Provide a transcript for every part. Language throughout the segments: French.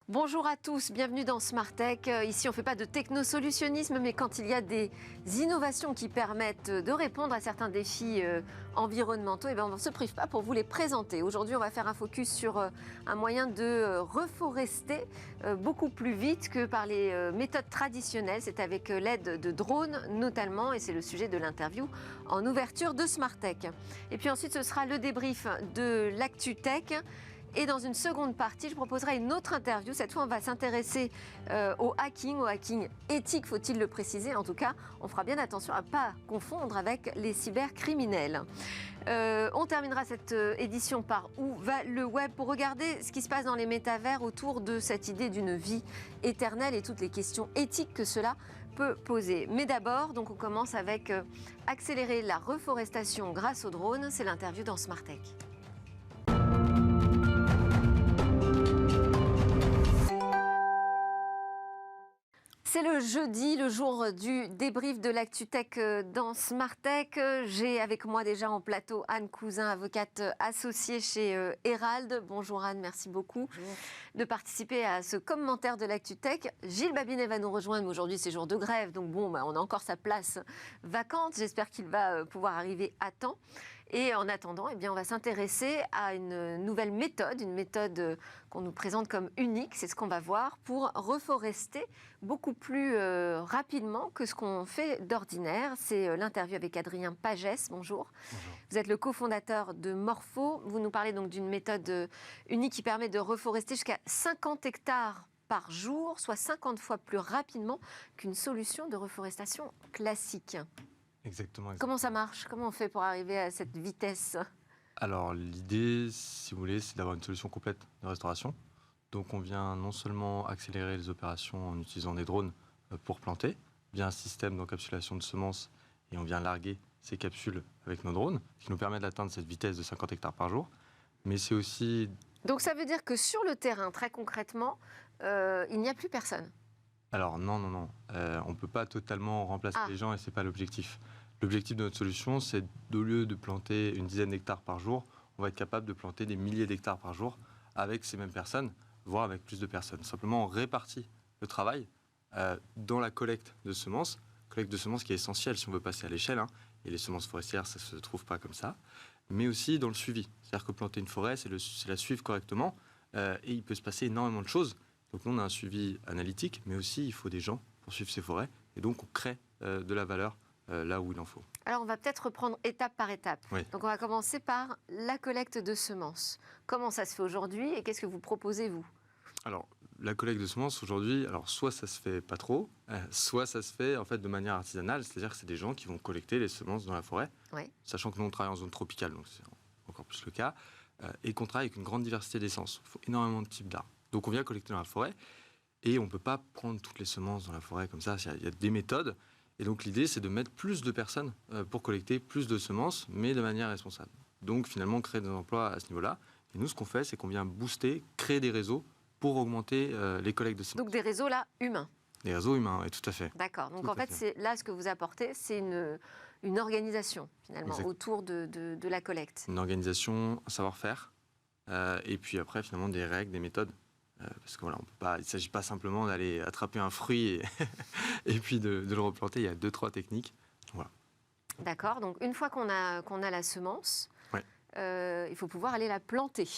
Bonjour à tous, bienvenue dans Smart Tech. Ici, on ne fait pas de technosolutionnisme, mais quand il y a des innovations qui permettent de répondre à certains défis environnementaux, on ne se prive pas pour vous les présenter. Aujourd'hui, on va faire un focus sur un moyen de reforester beaucoup plus vite que par les méthodes traditionnelles. C'est avec l'aide de drones notamment, et c'est le sujet de l'interview en ouverture de Smart Tech. Et puis ensuite, ce sera le débrief de l'Actu Tech. Et dans une seconde partie, je proposerai une autre interview. Cette fois, on va s'intéresser au hacking éthique, faut-il le préciser. En tout cas, on fera bien attention à ne pas confondre avec les cybercriminels. On terminera cette édition par Où va le web pour regarder ce qui se passe dans les métavers autour de cette idée d'une vie éternelle et toutes les questions éthiques que cela peut poser. Mais d'abord, donc on commence avec accélérer la reforestation grâce aux drones. C'est l'interview dans Smart Tech. C'est le jeudi, le jour du débrief de l'Actu Tech dans Smart Tech. J'ai avec moi déjà en plateau Anne Cousin, avocate associée chez Herald. Bonjour Anne, merci beaucoup de participer à ce commentaire de l'Actu Tech. Gilles Babinet va nous rejoindre, mais aujourd'hui c'est jour de grève, donc on a encore sa place vacante. J'espère qu'il va pouvoir arriver à temps. Et en attendant, on va s'intéresser à une nouvelle méthode, une méthode qu'on nous présente comme unique, c'est ce qu'on va voir, pour reforester beaucoup plus rapidement que ce qu'on fait d'ordinaire. C'est l'interview avec Adrien Pagès. Bonjour. Bonjour. Vous êtes le cofondateur de Morpho. Vous nous parlez donc d'une méthode unique qui permet de reforester jusqu'à 50 hectares par jour, soit 50 fois plus rapidement qu'une solution de reforestation classique. Exactement. Comment ça marche? Comment on fait pour arriver à cette vitesse? Alors l'idée, si vous voulez, c'est d'avoir une solution complète de restauration. Donc on vient non seulement accélérer les opérations en utilisant des drones pour planter, via un système d'encapsulation de semences, et on vient larguer ces capsules avec nos drones, ce qui nous permet d'atteindre cette vitesse de 50 hectares par jour. Mais c'est aussi... Donc ça veut dire que sur le terrain, très concrètement, il n'y a plus personne? Alors non. On ne peut pas totalement remplacer les gens et ce n'est pas l'objectif. L'objectif de notre solution, c'est au lieu de planter une dizaine d'hectares par jour, on va être capable de planter des milliers d'hectares par jour avec ces mêmes personnes, voire avec plus de personnes. Simplement, on répartit le travail dans la collecte de semences qui est essentielle si on veut passer à l'échelle. Et les semences forestières, ça ne se trouve pas comme ça. Mais aussi dans le suivi. C'est-à-dire que planter une forêt, c'est la suivre correctement. Et il peut se passer énormément de choses. Donc nous, on a un suivi analytique, mais aussi il faut des gens pour suivre ces forêts. Et donc on crée de la valeur là où il en faut. Alors on va peut-être reprendre étape par étape. Oui. Donc on va commencer par la collecte de semences. Comment ça se fait aujourd'hui et qu'est-ce que vous proposez, vous? Alors la collecte de semences aujourd'hui, soit ça se fait pas trop, soit ça se fait en fait de manière artisanale, c'est-à-dire que c'est des gens qui vont collecter les semences dans la forêt, sachant que nous on travaille en zone tropicale, donc c'est encore plus le cas, et qu'on travaille avec une grande diversité d'essences. Il faut énormément de types d'arbres. Donc on vient collecter dans la forêt et on ne peut pas prendre toutes les semences dans la forêt comme ça. Il y a des méthodes. Et donc l'idée, c'est de mettre plus de personnes pour collecter plus de semences, mais de manière responsable. Donc finalement, créer des emplois à ce niveau-là. Et nous, ce qu'on fait, c'est qu'on vient booster, créer des réseaux pour augmenter les collectes de semences. Donc des réseaux là, humains? Des réseaux humains, oui, tout à fait. D'accord. Donc en fait, là, ce que vous apportez, c'est une organisation, finalement, autour de la collecte. Une organisation, un savoir-faire, et puis après, finalement, des règles, des méthodes. Parce que voilà, il ne s'agit pas simplement d'aller attraper un fruit et puis de le replanter. Il y a 2-3 techniques. Voilà. D'accord. Donc une fois qu'on a la semence, il faut pouvoir aller la planter.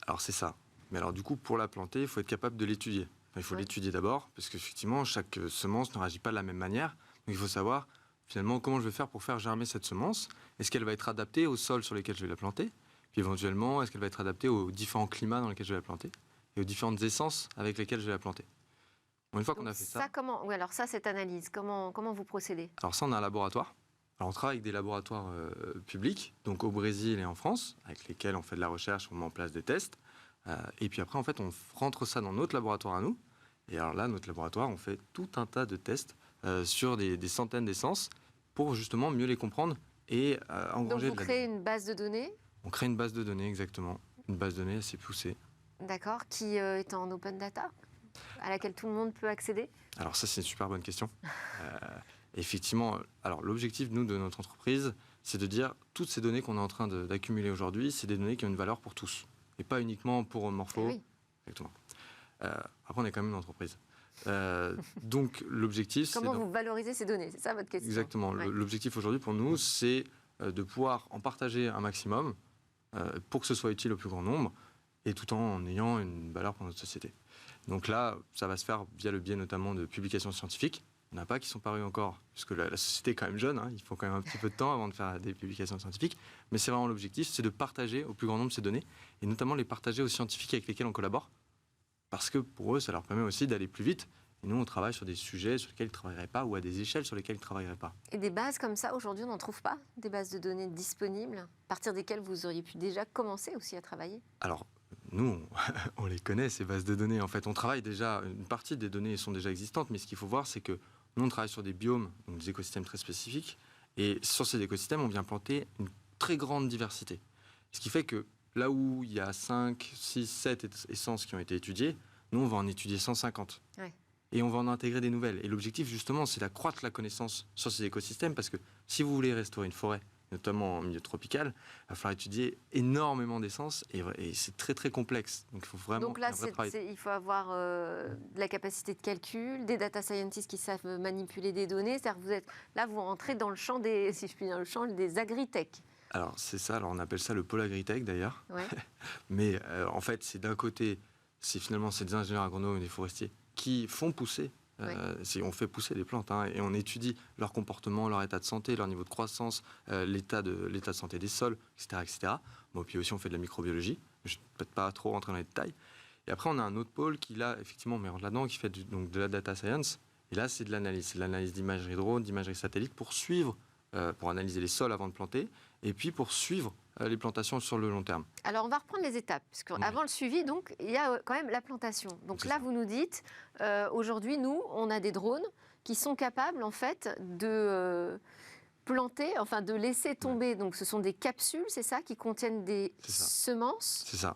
Alors c'est ça. Mais alors du coup, pour la planter, il faut être capable de l'étudier. Il faut l'étudier d'abord, parce qu'effectivement, chaque semence ne réagit pas de la même manière. Donc il faut savoir finalement comment je vais faire pour faire germer cette semence. Est-ce qu'elle va être adaptée au sol sur lequel je vais la planter? Puis éventuellement, est-ce qu'elle va être adaptée aux différents climats dans lesquels je vais la planter? Et aux différentes essences avec lesquelles je vais la planter. Une fois qu'on a fait ça... alors ça, cette analyse, comment vous procédez? Alors ça, on a un laboratoire. Alors on travaille avec des laboratoires publics, donc au Brésil et en France, avec lesquels on fait de la recherche, on met en place des tests. Et puis après, en fait, on rentre ça dans notre laboratoire à nous. Et alors là, notre laboratoire, on fait tout un tas de tests sur des centaines d'essences pour justement mieux les comprendre et engranger... Donc vous créez une base de données? On crée une base de données, exactement. Une base de données assez poussée. D'accord, qui est en open data, à laquelle tout le monde peut accéder? Alors ça, c'est une super bonne question. Effectivement, alors l'objectif, nous, de notre entreprise, c'est de dire toutes ces données qu'on est en train d'accumuler aujourd'hui, c'est des données qui ont une valeur pour tous, et pas uniquement pour Morpho. Oui. Exactement. Après, on est quand même une entreprise. Donc, l'objectif, Comment vous valorisez ces données? C'est ça votre question? Exactement. Ouais. L'objectif aujourd'hui pour nous, c'est de pouvoir en partager un maximum pour que ce soit utile au plus grand nombre et tout en ayant une valeur pour notre société. Donc là, ça va se faire via le biais notamment de publications scientifiques. Il n'y en a pas qui sont parues encore, puisque la société est quand même jeune, hein, il faut quand même un petit peu de temps avant de faire des publications scientifiques. Mais c'est vraiment l'objectif, c'est de partager au plus grand nombre ces données, et notamment les partager aux scientifiques avec lesquels on collabore, parce que pour eux, ça leur permet aussi d'aller plus vite. Et nous, on travaille sur des sujets sur lesquels ils ne travailleraient pas, ou à des échelles sur lesquelles ils ne travailleraient pas. Et des bases comme ça, aujourd'hui, on n'en trouve pas? Des bases de données disponibles, à partir desquelles vous auriez pu déjà commencer aussi à travailler? Alors, nous, on les connaît, ces bases de données. En fait, on travaille déjà, une partie des données sont déjà existantes, mais ce qu'il faut voir, c'est que nous, on travaille sur des biomes, donc des écosystèmes très spécifiques. Et sur ces écosystèmes, on vient planter une très grande diversité. Ce qui fait que là où il y a 5, 6, 7 essences qui ont été étudiées, nous, on va en étudier 150. Ouais. Et on va en intégrer des nouvelles. Et l'objectif, justement, c'est d'accroître la connaissance sur ces écosystèmes, parce que si vous voulez restaurer une forêt, notamment en milieu tropical, il va falloir étudier énormément d'essences, et c'est très très complexe. Donc il faut vraiment Donc là, un vrai travail. il faut avoir de la capacité de calcul, des data scientists qui savent manipuler des données. C'est-à-dire que vous rentrez dans le champ des, si je puis dire, le champ des agritech. Alors c'est ça, alors on appelle ça le pôle agritech d'ailleurs. Ouais. Mais en fait, c'est d'un côté, c'est des ingénieurs agronomes et des forestiers qui font pousser. On fait pousser les plantes, hein, et on étudie leur comportement, leur état de santé, leur niveau de croissance, l'état de santé des sols, etc. etc. Bon, puis aussi on fait de la microbiologie, je ne vais peut-être pas trop rentrer dans les détails. Et après on a un autre pôle qui là, effectivement, on met là-dedans, qui fait donc de la data science. Et là c'est de l'analyse d'imagerie drone, d'imagerie satellite pour suivre, pour analyser les sols avant de planter, et puis pour suivre les plantations sur le long terme. Alors, on va reprendre les étapes, parce qu'avant le suivi, donc, il y a quand même la plantation. Donc là, vous nous dites, aujourd'hui, nous, on a des drones qui sont capables, en fait, de planter, enfin, de laisser tomber. Donc, ce sont des capsules, c'est ça, qui contiennent des semences? C'est ça.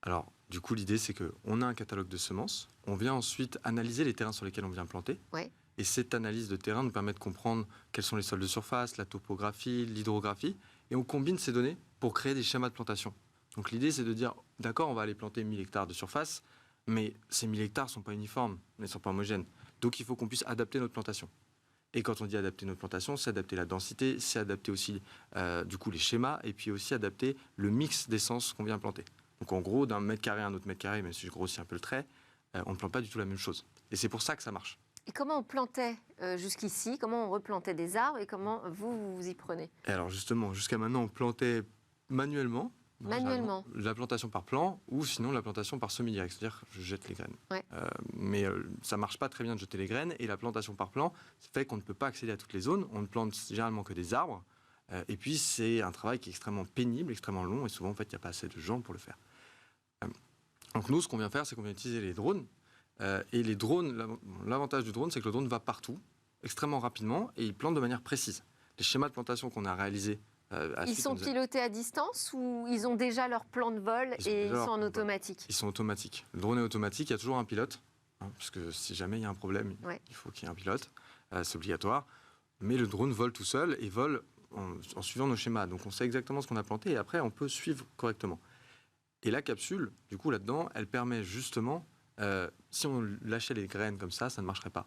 Alors, du coup, l'idée, c'est qu'on a un catalogue de semences. On vient ensuite analyser les terrains sur lesquels on vient planter. Ouais. Et cette analyse de terrain nous permet de comprendre quels sont les sols de surface, la topographie, l'hydrographie. Et on combine ces données pour créer des schémas de plantation. Donc l'idée, c'est de dire, d'accord, on va aller planter 1000 hectares de surface, mais ces 1000 hectares ne sont pas uniformes, ne sont pas homogènes. Donc il faut qu'on puisse adapter notre plantation. Et quand on dit adapter notre plantation, c'est adapter la densité, c'est adapter aussi du coup les schémas, et puis aussi adapter le mix d'essences qu'on vient planter. Donc en gros, d'un mètre carré à un autre mètre carré, même si je grossis un peu le trait, on ne plante pas du tout la même chose. Et c'est pour ça que ça marche. Et comment on plantait jusqu'ici? Comment on replantait des arbres? Et comment vous y prenez? Et alors justement, jusqu'à maintenant, on plantait manuellement. Manuellement. La plantation par plan, ou sinon la plantation par semi-direct, c'est-à-dire je jette les graines. Ouais. Mais ça ne marche pas très bien de jeter les graines, et la plantation par plan fait qu'on ne peut pas accéder à toutes les zones. On ne plante généralement que des arbres, et puis c'est un travail qui est extrêmement pénible, extrêmement long, et souvent en fait il n'y a pas assez de gens pour le faire. Donc nous, ce qu'on vient faire, c'est qu'on vient utiliser les drones. Et les drones, l'avantage du drone, c'est que le drone va partout, extrêmement rapidement, et il plante de manière précise. Les schémas de plantation qu'on a réalisés... Ils sont pilotés à distance, ou ils ont déjà leur plan de vol et ils sont en automatique? Ils sont automatiques. Le drone est automatique, il y a toujours un pilote, hein, parce que si jamais il y a un problème, il faut qu'il y ait un pilote, c'est obligatoire. Mais le drone vole tout seul et vole en suivant nos schémas. Donc on sait exactement ce qu'on a planté, et après on peut suivre correctement. Et la capsule, du coup là-dedans, elle permet justement... si on lâchait les graines comme ça ne marcherait pas.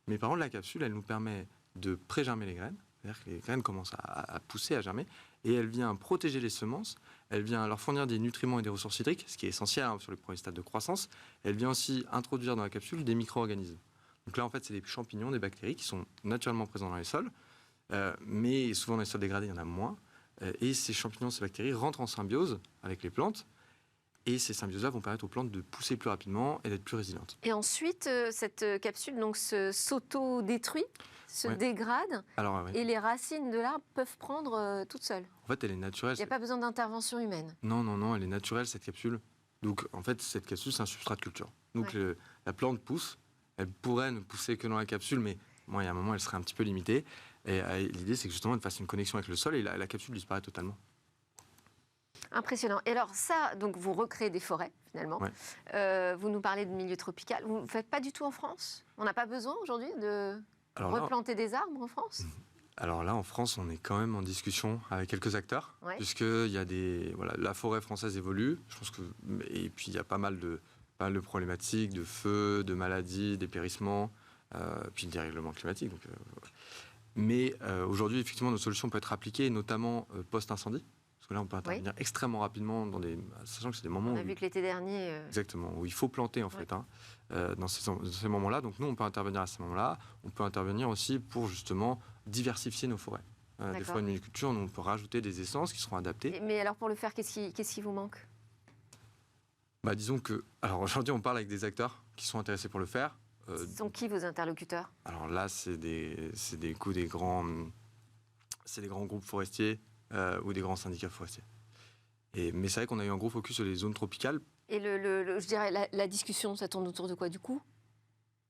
Mais par contre, la capsule, elle nous permet de pré-germer les graines, c'est-à-dire que les graines commencent à pousser, à germer, et elle vient protéger les semences, elle vient leur fournir des nutriments et des ressources hydriques, ce qui est essentiel sur les premiers stades de croissance. Elle vient aussi introduire dans la capsule des micro-organismes. Donc là, en fait, c'est des champignons, des bactéries qui sont naturellement présents dans les sols, mais souvent dans les sols dégradés, il y en a moins. Et ces champignons, ces bactéries rentrent en symbiose avec les plantes. Et ces symbioses-là vont permettre aux plantes de pousser plus rapidement et d'être plus résilientes. Et ensuite, cette capsule s'auto-détruit, se dégrade, et les racines de l'arbre peuvent prendre toutes seules. En fait, elle est naturelle. Il n'y a pas besoin d'intervention humaine. Non, elle est naturelle, cette capsule. Donc, en fait, cette capsule, c'est un substrat de culture. Donc, la plante pousse. Elle pourrait ne pousser que dans la capsule, mais il y a un moment, elle serait un petit peu limitée. Et l'idée, c'est que justement, elle fasse une connexion avec le sol, et la capsule disparaît totalement. Impressionnant. Et alors ça, donc vous recréez des forêts finalement. Vous nous parlez de milieu tropical. Vous ne faites pas du tout en France? On n'a pas besoin aujourd'hui de replanter des arbres en France? Alors là, en France, on est quand même en discussion avec quelques acteurs, puisque il y a la forêt française évolue. Je pense et puis il y a pas mal pas mal de problématiques de feu, de maladies, dépérissements, puis de dérèglements climatiques. Donc, mais aujourd'hui, effectivement, nos solutions peuvent être appliquées, notamment post-incendie. Parce que là, on peut intervenir extrêmement rapidement, sachant que c'est des moments On a vu que l'été dernier... Exactement, où il faut planter en fait, dans ces moments-là. Donc nous, on peut intervenir à ce moment-là. On peut intervenir aussi pour justement diversifier nos forêts. Des forêts de monoculture, on peut rajouter des essences qui seront adaptées. Mais alors pour le faire, qu'est-ce qui vous manque ? Disons que, alors aujourd'hui, on parle avec des acteurs qui sont intéressés pour le faire. Ce sont qui vos interlocuteurs ? Alors là, c'est des grands groupes forestiers ou des grands syndicats forestiers. Mais c'est vrai qu'on a eu un gros focus sur les zones tropicales. Et je dirais la discussion, ça tourne autour de quoi du coup ?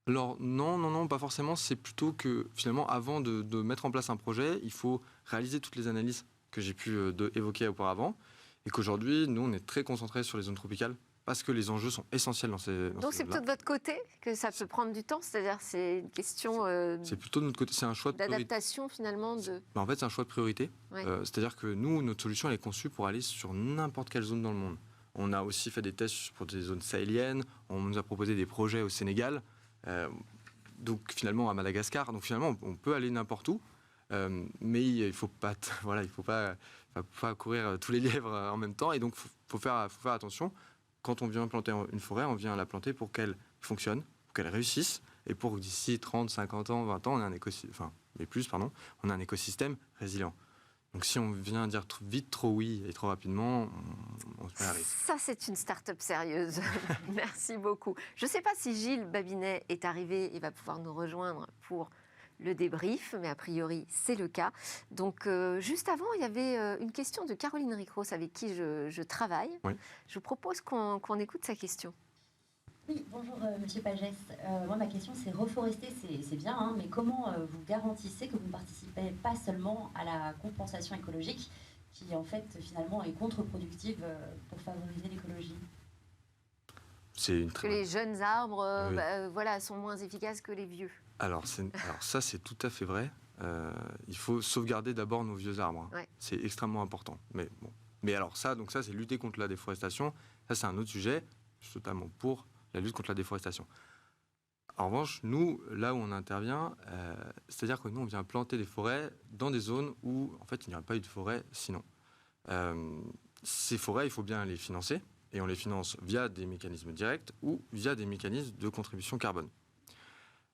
Alors non, pas forcément. C'est plutôt que finalement, avant de mettre en place un projet, il faut réaliser toutes les analyses que j'ai pu évoquer auparavant. Et qu'aujourd'hui, nous, on est très concentrés sur les zones tropicales parce que les enjeux sont essentiels dans ces zones-là. Donc c'est plutôt de votre côté que ça peut prendre du temps, c'est-à-dire c'est une question c'est plutôt de notre côté, c'est un choix d'adaptation finalement en fait, c'est un choix de priorité. Ouais. C'est-à-dire que nous, notre solution, elle est conçue pour aller sur n'importe quelle zone dans le monde. On a aussi fait des tests pour des zones sahéliennes, on nous a proposé des projets au Sénégal, donc finalement à Madagascar. Donc finalement, on peut aller n'importe où, mais il ne faut pas, courir tous les lièvres en même temps. Et donc, faut faire attention. Quand on vient planter une forêt, on vient la planter pour qu'elle fonctionne, pour qu'elle réussisse, et pour que d'ici 30, 50 ans, 20 ans, on a un écosystème résilient. Donc si on vient dire vite trop oui et trop rapidement, on se met à risque. Ça, c'est une start-up sérieuse. Merci beaucoup. Je ne sais pas si Gilles Babinet est arrivé et va pouvoir nous rejoindre pour le débrief, mais a priori, c'est le cas. Donc, juste avant, il y avait une question de Caroline Ricros, avec qui je travaille. Oui. Je vous propose qu'on écoute sa question. Oui, bonjour Monsieur Pagès. Moi, ma question, c'est reforester, c'est bien, hein, mais comment vous garantissez que vous ne participez pas seulement à la compensation écologique, qui en fait, finalement, est contre-productive pour favoriser l'écologie ? Que les jeunes arbres sont moins efficaces que les vieux. Alors ça, c'est tout à fait vrai. Il faut sauvegarder d'abord nos vieux arbres. Ouais. C'est extrêmement important. Mais alors ça, c'est lutter contre la déforestation. Ça, c'est un autre sujet, notamment pour la lutte contre la déforestation. En revanche, nous, là où on intervient, c'est-à-dire que nous, on vient planter des forêts dans des zones où, en fait, il n'y aurait pas eu de forêt sinon. Ces forêts, il faut bien les financer, et on les finance via des mécanismes directs ou via des mécanismes de contribution carbone.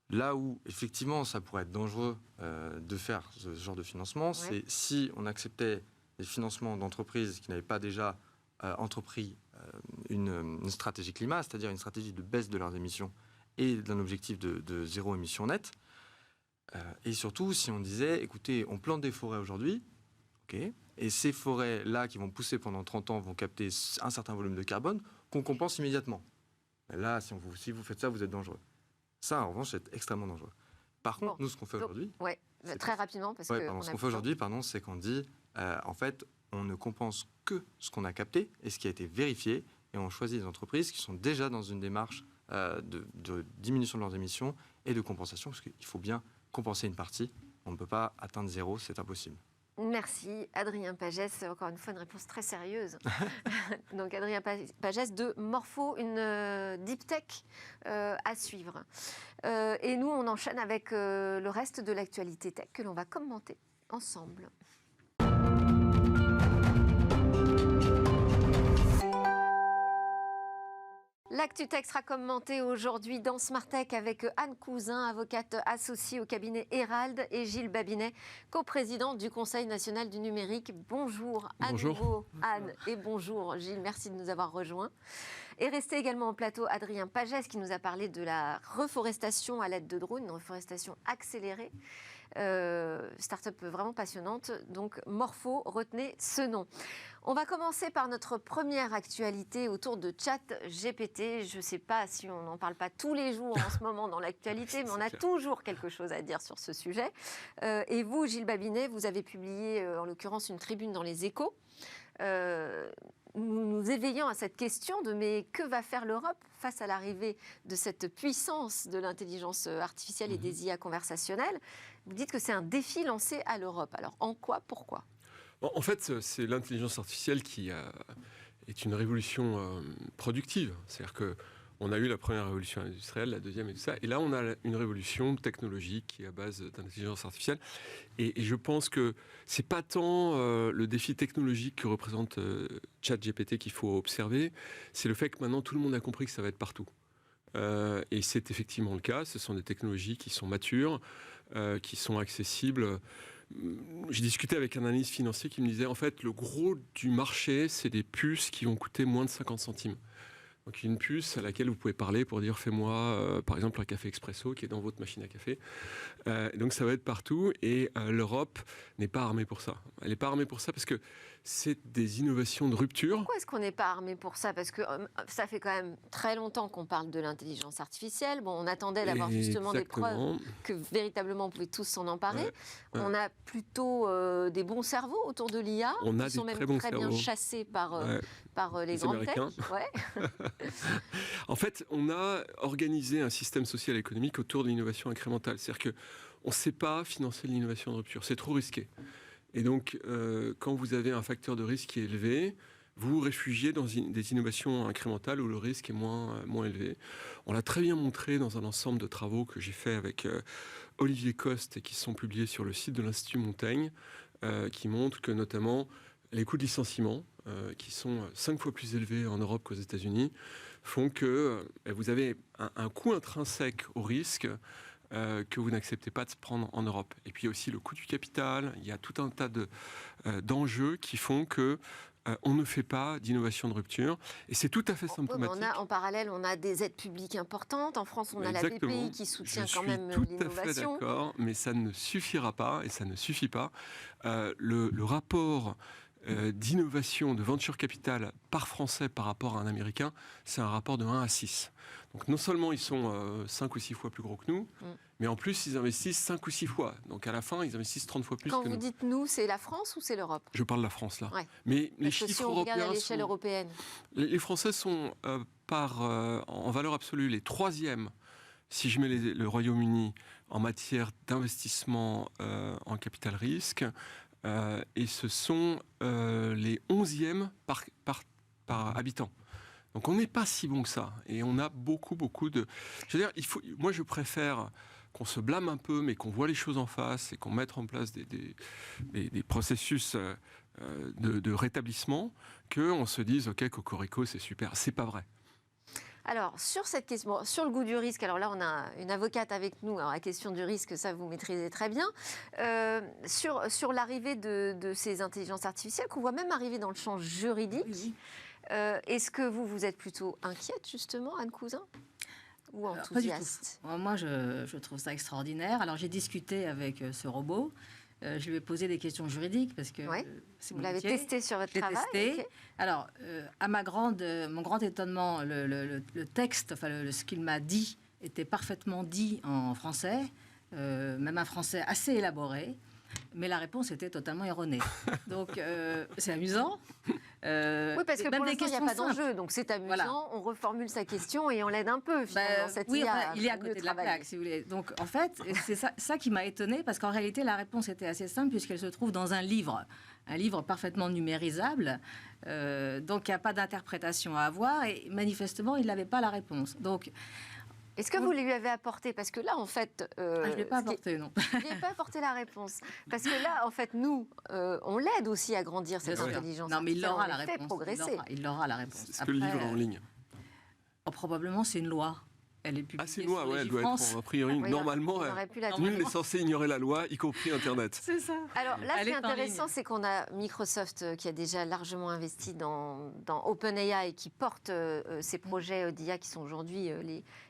Là où, effectivement, ça pourrait être dangereux de faire ce genre de financement, c'est si on acceptait des financements d'entreprises qui n'avaient pas déjà entrepris une stratégie climat, c'est-à-dire une stratégie de baisse de leurs émissions et d'un objectif de zéro émission nette. Et surtout, si on disait, écoutez, on plante des forêts aujourd'hui, et ces forêts-là qui vont pousser pendant 30 ans vont capter un certain volume de carbone qu'on compense immédiatement. Et là, si vous faites ça, vous êtes dangereux. Ça, en revanche, c'est extrêmement dangereux. Par contre, nous, ce qu'on fait aujourd'hui... Oui, très rapidement, parce que... Ce qu'on fait aujourd'hui, c'est qu'on dit, en fait, on ne compense que ce qu'on a capté et ce qui a été vérifié, et on choisit des entreprises qui sont déjà dans une démarche de diminution de leurs émissions et de compensation, parce qu'il faut bien compenser une partie. On ne peut pas atteindre zéro, c'est impossible. Merci Adrien Pagès, encore une fois une réponse très sérieuse. Donc Adrien Pagès de Morpho, une deep tech à suivre. Et nous on enchaîne avec le reste de l'actualité tech que l'on va commenter ensemble. L'ActuTech sera commentée aujourd'hui dans Smartech avec Anne Cousin, avocate associée au cabinet Herald, et Gilles Babinet, coprésident du Conseil national du numérique. Bonjour à nouveau Anne et bonjour Gilles, merci de nous avoir rejoints. Et restez également en plateau Adrien Pagès qui nous a parlé de la reforestation à l'aide de drones, une reforestation accélérée. Start-up vraiment passionnante, donc Morpho, retenez ce nom. On va commencer par notre première actualité autour de ChatGPT. Je ne sais pas si on n'en parle pas tous les jours en ce moment dans l'actualité, mais on a toujours quelque chose à dire sur ce sujet. Et vous, Gilles Babinet, vous avez publié en l'occurrence une tribune dans Les Échos. Nous éveillant à cette question de mais que va faire l'Europe face à l'arrivée de cette puissance de l'intelligence artificielle et des IA conversationnelles. Vous dites que c'est un défi lancé à l'Europe. Alors en quoi, pourquoi ? En fait, c'est l'intelligence artificielle qui est une révolution productive. C'est-à-dire On a eu la première révolution industrielle, la deuxième et tout ça. Et là, on a une révolution technologique qui est à base d'intelligence artificielle. Et je pense que c'est pas tant le défi technologique que représente ChatGPT qu'il faut observer, c'est le fait que maintenant tout le monde a compris que ça va être partout. Et c'est effectivement le cas. Ce sont des technologies qui sont matures, qui sont accessibles. J'ai discuté avec un analyste financier qui me disait, en fait, le gros du marché, c'est des puces qui vont coûter moins de 50 centimes. Donc une puce à laquelle vous pouvez parler pour dire fais-moi par exemple un café expresso qui est dans votre machine à café. Donc ça va être partout et l'Europe n'est pas armée pour ça. Elle n'est pas armée pour ça parce que c'est des innovations de rupture. Pourquoi est-ce qu'on n'est pas armé pour ça? Parce que ça fait quand même très longtemps qu'on parle de l'intelligence artificielle. Bon, on attendait d'avoir justement des preuves que véritablement on pouvait tous s'en emparer. On a plutôt des bons cerveaux autour de l'IA. On a qui sont des même très bien chassés par les grandes tech. Ouais. En fait, on a organisé un système social et économique autour de l'innovation incrémentale. C'est-à-dire qu'on ne sait pas financer l'innovation de rupture. C'est trop risqué. Et donc, quand vous avez un facteur de risque qui est élevé, vous vous réfugiez dans des innovations incrémentales où le risque est moins élevé. On l'a très bien montré dans un ensemble de travaux que j'ai fait avec Olivier Coste et qui sont publiés sur le site de l'Institut Montaigne, qui montrent que notamment les coûts de licenciement, qui sont 5 fois plus élevés en Europe qu'aux États-Unis, font que vous avez un coût intrinsèque au risque que vous n'acceptez pas de prendre en Europe. Et puis aussi le coût du capital, il y a tout un tas d'enjeux qui font que on ne fait pas d'innovation de rupture. Et c'est tout à fait symptomatique. En parallèle, on a des aides publiques importantes. En France, on a la BPI qui soutient quand même l'innovation. Je suis tout à fait d'accord, mais ça ne suffira pas, et ça ne suffit pas. Le rapport d'innovation, de venture capital par Français par rapport à un Américain, c'est un rapport de 1 à 6. Donc non seulement ils sont 5 ou 6 fois plus gros que nous, mais en plus ils investissent 5 ou 6 fois. Donc à la fin, ils investissent 30 fois plus que nous. Quand vous dites nous, c'est la France ou c'est l'Europe? Je parle de la France là. Ouais. Mais les Parce que chiffres si on européens regarde à l'échelle européenne. Les Français sont en valeur absolue les 3e, si je mets le Royaume-Uni, en matière d'investissement en capital risque. Et ce sont les 11e par habitant. Donc on n'est pas si bon que ça. Et on a beaucoup de... Je veux dire, moi je préfère qu'on se blâme un peu, mais qu'on voit les choses en face et qu'on mette en place des processus de rétablissement, qu'on se dise, OK, Cocorico, c'est super. C'est pas vrai. Alors, sur cette question, sur le goût du risque, alors là, on a une avocate avec nous. Alors, la question du risque, ça, vous maîtrisez très bien. Sur l'arrivée de ces intelligences artificielles, qu'on voit même arriver dans le champ juridique, oui. Est-ce que vous êtes plutôt inquiète, justement, Anne Cousin, ou enthousiaste? Pas du tout. Moi, je trouve ça extraordinaire. Alors, j'ai discuté avec ce robot. Je lui ai posé des questions juridiques parce que vous l'avez testé sur votre travail. Testé. Okay. Alors, à mon grand étonnement, le texte, enfin ce qu'il m'a dit, était parfaitement dit en français, même un français assez élaboré, mais la réponse était totalement erronée. Donc, c'est amusant. Oui, parce que pour l'instant, il n'y a pas d'enjeu, donc c'est amusant. Voilà. On reformule sa question et on l'aide un peu, finalement. Oui, il est à côté de la plaque, si vous voulez. Donc, en fait, c'est ça qui m'a étonnée, parce qu'en réalité, la réponse était assez simple, puisqu'elle se trouve dans un livre parfaitement numérisable. Donc, il n'y a pas d'interprétation à avoir, et manifestement, il n'avait pas la réponse. Donc, est-ce que vous lui avez apporté? Parce que là, en fait... je ne l'ai pas apporté, non. Vous n'avez pas apporté la réponse. Parce que là, en fait, nous, on l'aide aussi à grandir cette intelligence. Non, mais il aura la réponse. Fait progresser. Il aura la réponse. Est-ce que le livre est en ligne? Probablement, c'est une loi. Elle est publiée. Ah, c'est une loi, elle doit être a priori. Normalement, nul n'est censé ignorer la loi, y compris Internet. C'est ça. Alors là, ce qui est intéressant, c'est qu'on a Microsoft qui a déjà largement investi dans OpenAI, qui porte ces projets d'IA qui sont aujourd'hui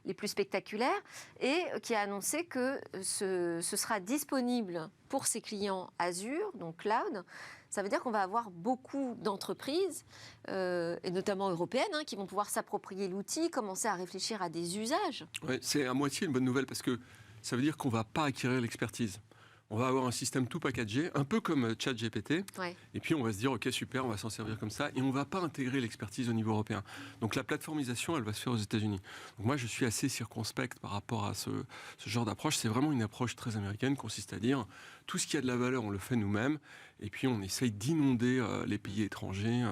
les plus spectaculaires, et qui a annoncé que ce sera disponible pour ses clients Azure, donc cloud. Ça veut dire qu'on va avoir beaucoup d'entreprises, et notamment européennes, qui vont pouvoir s'approprier l'outil, commencer à réfléchir à des usages. Oui, c'est à moitié une bonne nouvelle, parce que ça veut dire qu'on ne va pas acquérir l'expertise. On va avoir un système tout packagé, un peu comme ChatGPT, et puis on va se dire, OK, super, on va s'en servir comme ça, et on ne va pas intégrer l'expertise au niveau européen. Donc la plateformisation, elle va se faire aux États-Unis. Donc moi, je suis assez circonspect par rapport à ce genre d'approche. C'est vraiment une approche très américaine, consiste à dire, tout ce qui a de la valeur, on le fait nous-mêmes. Et puis, on essaye d'inonder les pays étrangers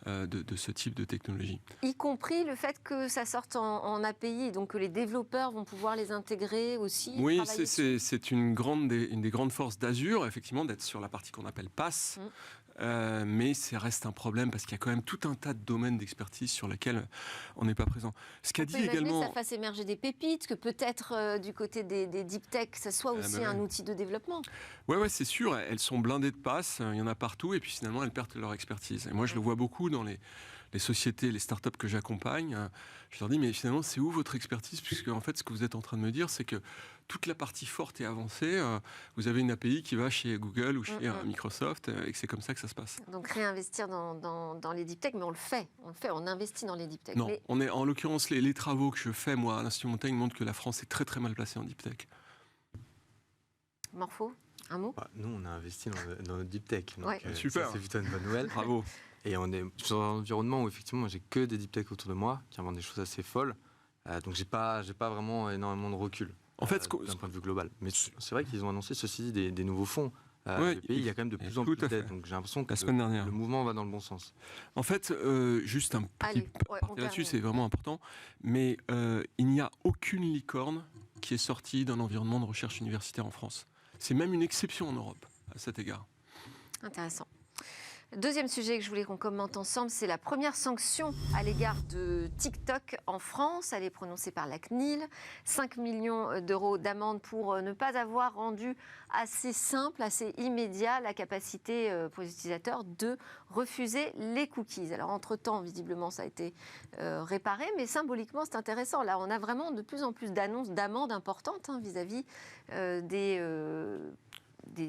de ce type de technologie. Y compris le fait que ça sorte en API, donc que les développeurs vont pouvoir les intégrer aussi. Oui, c'est une des grandes forces d'Azure, effectivement, d'être sur la partie qu'on appelle PaaS. Mais ça reste un problème parce qu'il y a quand même tout un tas de domaines d'expertise sur lesquels on n'est pas présent. Ce qu'a dit également, que ça fasse émerger des pépites, que peut-être du côté des deep tech, ça soit aussi un outil de développement. Ouais, c'est sûr. Elles sont blindées de passes, il y en a partout, et puis finalement elles perdent leur expertise. Et moi, je le vois beaucoup dans les sociétés, les startups que j'accompagne. Je leur dis, mais finalement, c'est où votre expertise? Puisque en fait, ce que vous êtes en train de me dire, c'est que toute la partie forte et avancée, vous avez une API qui va chez Google ou chez Microsoft, et que c'est comme ça que ça se passe. Donc réinvestir dans les deep tech, mais on investit dans les deep tech. Non, on est, en l'occurrence, les travaux que je fais, moi, à l'Institut Montaigne, montrent que la France est très très mal placée en deep tech. Morpho, un mot? Nous, on a investi dans le deep tech. Donc, super. C'est plutôt une bonne nouvelle. Bravo. Et on est sur un environnement où effectivement j'ai que des deep tech autour de moi qui inventent des choses assez folles. Donc j'ai pas vraiment énormément de recul. En fait, d'un point de vue global. Mais c'est vrai qu'ils ont annoncé ceci des nouveaux fonds. Le pays, il y a quand même de plus en plus d'aides. Donc j'ai l'impression que le mouvement va dans le bon sens. En fait, juste un petit parti là-dessus, c'est vraiment important. Mais il n'y a aucune licorne qui est sortie d'un environnement de recherche universitaire en France. C'est même une exception en Europe à cet égard. Intéressant. Deuxième sujet que je voulais qu'on commente ensemble, c'est la première sanction à l'égard de TikTok en France. Elle est prononcée par la CNIL. 5 millions d'euros d'amende pour ne pas avoir rendu assez simple, assez immédiat la capacité pour les utilisateurs de refuser les cookies. Alors entre-temps, visiblement, ça a été réparé, mais symboliquement, c'est intéressant. Là, on a vraiment de plus en plus d'annonces d'amendes importantes vis-à-vis des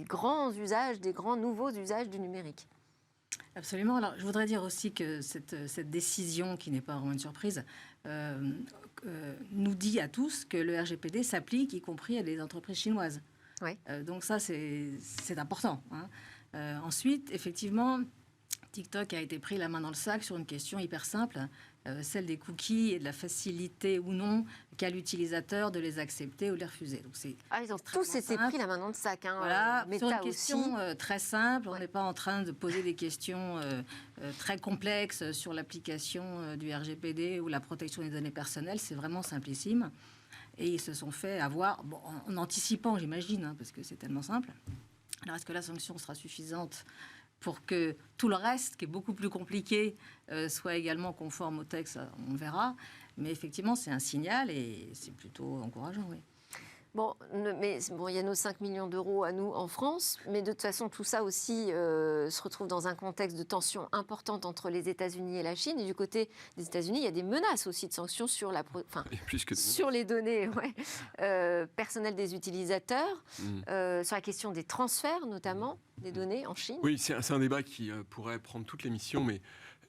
grands usages, des grands nouveaux usages du numérique. Absolument. Alors, je voudrais dire aussi que cette décision, qui n'est pas vraiment une surprise, nous dit à tous que le RGPD s'applique, y compris à des entreprises chinoises. Oui. Donc ça, c'est important. Ensuite, effectivement, TikTok a été pris la main dans le sac sur une question hyper simple, celle des cookies et de la facilité ou non qu'a l'utilisateur de les accepter ou de les refuser. Donc ils ont tous été pris la main dans le sac. Voilà, sur une question très simple. On n'est pas en train de poser des questions très complexes sur l'application du RGPD ou la protection des données personnelles. C'est vraiment simplissime. Et ils se sont fait avoir, en anticipant, j'imagine, parce que c'est tellement simple. Alors, est-ce que la sanction sera suffisante pour que tout le reste, qui est beaucoup plus compliqué, soit également conforme au texte? On verra. Mais effectivement, c'est un signal et c'est plutôt encourageant, oui. Il y a nos 5 millions d'euros à nous en France, mais de toute façon, tout ça aussi se retrouve dans un contexte de tension importante entre les États-Unis et la Chine. Et du côté des États-Unis, il y a des menaces aussi de sanctions sur sur les données personnelles des utilisateurs, sur la question des transferts, notamment, des données en Chine. Oui, c'est un débat qui pourrait prendre toute l'émission, mais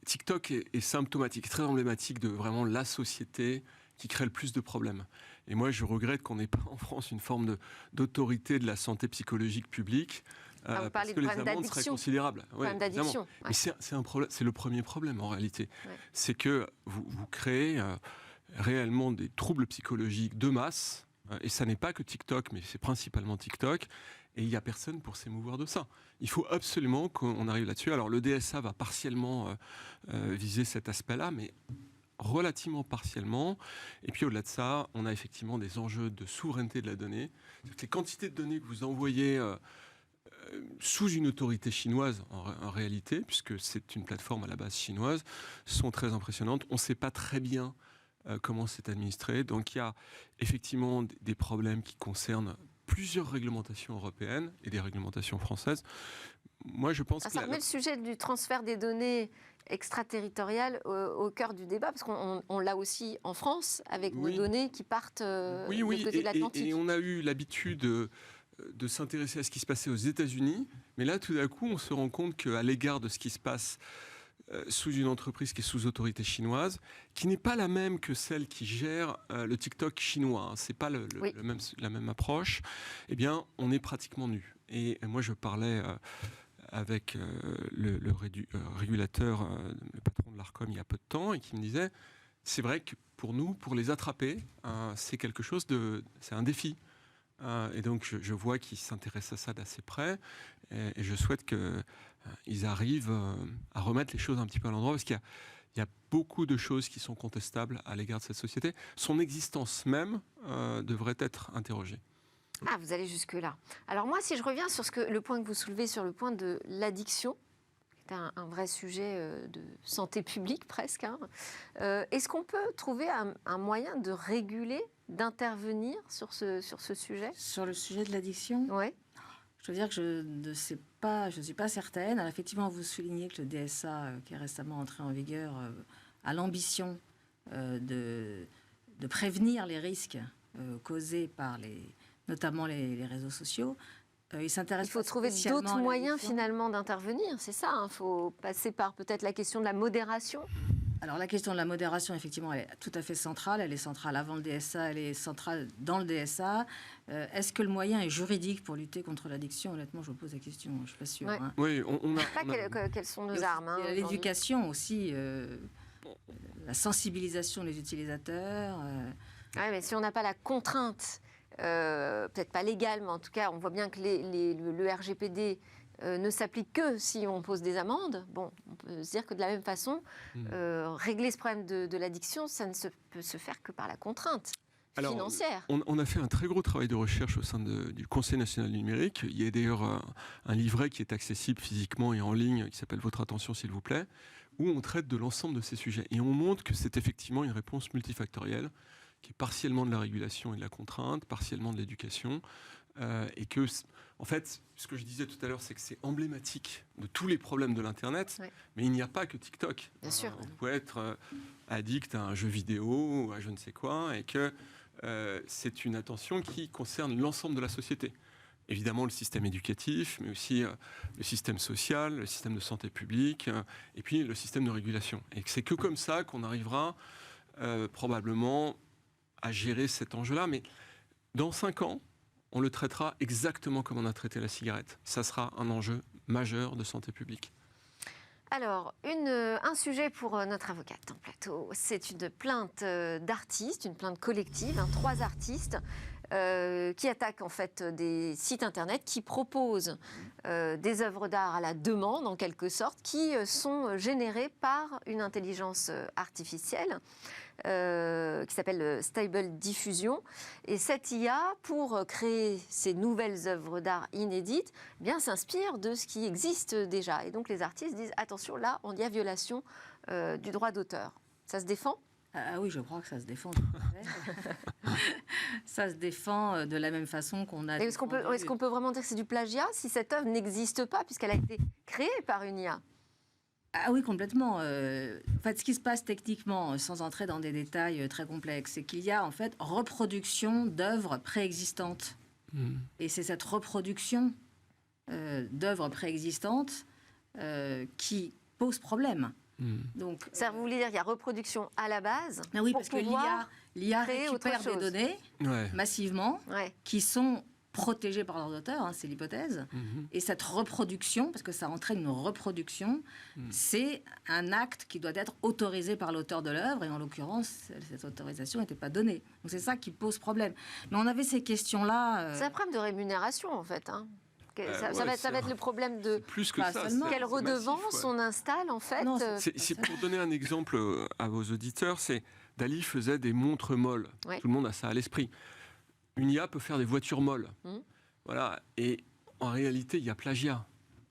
TikTok est symptomatique, très emblématique de vraiment la société qui crée le plus de problèmes. Et moi, je regrette qu'on n'ait pas en France une forme d'autorité de la santé psychologique publique, parce que les amendes seraient considérables. D'addiction. Mais c'est le premier problème en réalité. Ouais. C'est que vous créez réellement des troubles psychologiques de masse, et ça n'est pas que TikTok, mais c'est principalement TikTok, et il n'y a personne pour s'émouvoir de ça. Il faut absolument qu'on arrive là-dessus. Alors le DSA va partiellement viser cet aspect-là, mais relativement partiellement. Et puis au-delà de ça, on a effectivement des enjeux de souveraineté de la donnée. C'est-à-dire que les quantités de données que vous envoyez sous une autorité chinoise, en réalité, puisque c'est une plateforme à la base chinoise, sont très impressionnantes. On ne sait pas très bien comment c'est administré. Donc il y a effectivement des problèmes qui concernent plusieurs réglementations européennes et des réglementations françaises. Moi, je pense que ça remet le sujet du transfert des données extraterritoriales au cœur du débat, parce qu'on l'a aussi en France, avec nos données qui partent du côté de l'Atlantique. Et on a eu l'habitude de s'intéresser à ce qui se passait aux États-Unis, mais là, tout d'un coup, on se rend compte qu'à l'égard de ce qui se passe sous une entreprise qui est sous autorité chinoise, qui n'est pas la même que celle qui gère le TikTok chinois, c'est pas la même approche, eh bien, on est pratiquement nu. Et moi, je parlais avec le régulateur, le patron de l'Arcom, il y a peu de temps, et qui me disait, c'est vrai que pour nous, pour les attraper, c'est quelque chose c'est un défi. Et donc, je vois qu'ils s'intéressent à ça d'assez près. Et je souhaite qu'ils arrivent à remettre les choses un petit peu à l'endroit, parce qu'il y a beaucoup de choses qui sont contestables à l'égard de cette société. Son existence même devrait être interrogée. Ah, vous allez jusque-là. Alors moi, si je reviens sur le point que vous soulevez sur le point de l'addiction, qui est un vrai sujet de santé publique presque, hein, est-ce qu'on peut trouver un moyen de réguler, d'intervenir sur ce sujet? Sur le sujet de l'addiction, Oui. je veux dire que je ne sais pas, je ne suis pas certaine. Alors, effectivement, vous soulignez que le DSA, qui est récemment entré en vigueur, a l'ambition de prévenir les risques causés par notamment les réseaux sociaux. Il faut trouver d'autres moyens finalement d'intervenir, c'est ça. Il faut passer par peut-être la question de la modération. Alors la question de la modération, effectivement, elle est tout à fait centrale. Elle est centrale avant le DSA, elle est centrale dans le DSA. Est-ce que le moyen est juridique pour lutter contre l'addiction? Honnêtement, je vous pose la question, je ne suis pas sûre. Ouais. Hein. Oui, Quelles sont nos armes hein, l'éducation aussi, la sensibilisation des utilisateurs. Oui, mais si on n'a pas la contrainte, peut-être pas légale, mais en tout cas, on voit bien que le RGPD ne s'applique que si on pose des amendes. Bon, on peut se dire que de la même façon, régler ce problème de l'addiction, ça ne peut se faire que par la contrainte financière. On a fait un très gros travail de recherche au sein du Conseil national du numérique. Il y a d'ailleurs un livret qui est accessible physiquement et en ligne, qui s'appelle « Votre attention, s'il vous plaît », où on traite de l'ensemble de ces sujets. Et on montre que c'est effectivement une réponse multifactorielle, qui est partiellement de la régulation et de la contrainte, partiellement de l'éducation, et que, en fait, ce que je disais tout à l'heure, c'est que c'est emblématique de tous les problèmes de l'Internet, mais il n'y a pas que TikTok. Bien sûr. Vous pouvez être addict à un jeu vidéo ou à je ne sais quoi, et que c'est une attention qui concerne l'ensemble de la société. Évidemment, le système éducatif, mais aussi le système social, le système de santé publique, et puis le système de régulation. Et c'est que comme ça qu'on arrivera probablement à gérer cet enjeu-là. Mais dans 5 ans, on le traitera exactement comme on a traité la cigarette. Ça sera un enjeu majeur de santé publique. Alors, un sujet pour notre avocate en plateau, c'est une plainte d'artistes, une plainte collective, 3 artistes qui attaquent en fait des sites internet qui proposent des œuvres d'art à la demande en quelque sorte, qui sont générées par une intelligence artificielle qui s'appelle Stable Diffusion. Et cette IA, pour créer ces nouvelles œuvres d'art inédites, bien s'inspire de ce qui existe déjà. Et donc les artistes disent attention, là, on y a violation du droit d'auteur. Ça se défend ? Ah oui, je crois que ça se défend. Ça se défend de la même façon qu'on a... Est-ce qu'on peut vraiment dire que c'est du plagiat si cette œuvre n'existe pas puisqu'elle a été créée par une IA ? Ah oui, complètement. En fait, ce qui se passe techniquement, sans entrer dans des détails très complexes, c'est qu'il y a en fait reproduction d'œuvres préexistantes. Et c'est cette reproduction d'œuvres préexistantes qui pose problème. Donc, ça vous voulez dire qu'il y a reproduction à la base? Oui, parce que l'IA récupère des données massivement qui sont protégées par leurs auteurs, c'est l'hypothèse. Et cette reproduction, parce que ça entraîne une reproduction, c'est un acte qui doit être autorisé par l'auteur de l'œuvre, et en l'occurrence, cette autorisation n'était pas donnée. Donc c'est ça qui pose problème. Mais on avait ces questions-là... C'est un problème de rémunération, en fait, ça va être le problème de plus que ça, quelle redevance massif, on installe en fait. Non, c'est pour donner un exemple à vos auditeurs, c'est Dali faisait des montres molles. Tout le monde a ça à l'esprit. Une IA peut faire des voitures molles. Voilà. Et en réalité, il y a plagiat.